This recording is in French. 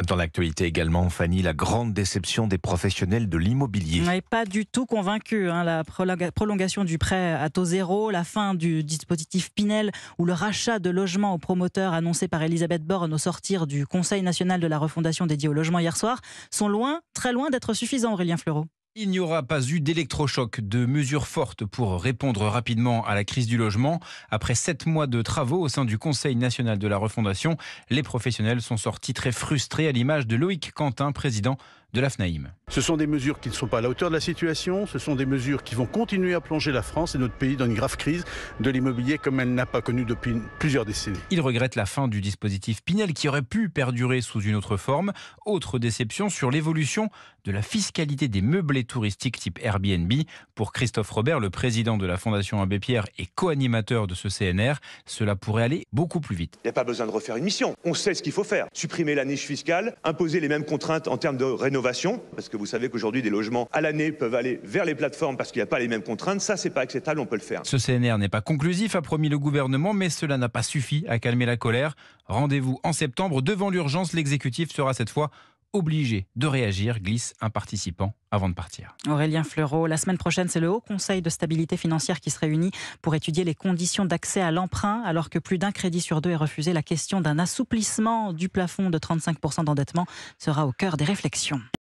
Dans l'actualité également, Fanny, la grande déception des professionnels de l'immobilier. Ouais, pas du tout convaincu. La prolongation du prêt à taux zéro, la fin du dispositif Pinel ou le rachat de logements aux promoteurs annoncé par Elisabeth Borne au sortir du Conseil national de la refondation dédié au logement hier soir sont loin, très loin d'être suffisants, Aurélien Fleureau. Il n'y aura pas eu d'électrochoc, de mesures fortes pour répondre rapidement à la crise du logement. Après 7 mois de travaux au sein du Conseil national de la refondation, les professionnels sont sortis très frustrés à l'image de Loïc Quentin, président de la FNAIM. Ce sont des mesures qui ne sont pas à la hauteur de la situation, ce sont des mesures qui vont continuer à plonger la France et notre pays dans une grave crise de l'immobilier comme elle n'a pas connue depuis plusieurs décennies. Il regrette la fin du dispositif Pinel qui aurait pu perdurer sous une autre forme. Autre déception sur l'évolution de la fiscalité des meublés touristiques type Airbnb. Pour Christophe Robert, le président de la Fondation Abbé Pierre et co-animateur de ce CNR, cela pourrait aller beaucoup plus vite. Il n'y a pas besoin de refaire une mission. On sait ce qu'il faut faire. Supprimer la niche fiscale, imposer les mêmes contraintes en termes de rénovation, parce que vous savez qu'aujourd'hui des logements à l'année peuvent aller vers les plateformes parce qu'il n'y a pas les mêmes contraintes. Ça, c'est pas acceptable, on peut le faire. Ce CNR n'est pas conclusif, a promis le gouvernement, mais cela n'a pas suffi à calmer la colère. Rendez-vous en septembre devant l'urgence. L'exécutif sera cette fois obligé de réagir, glisse un participant avant de partir. Aurélien Fleureau, la semaine prochaine, c'est le Haut Conseil de stabilité financière qui se réunit pour étudier les conditions d'accès à l'emprunt, alors que plus d'un crédit sur deux est refusé. La question d'un assouplissement du plafond de 35% d'endettement sera au cœur des réflexions.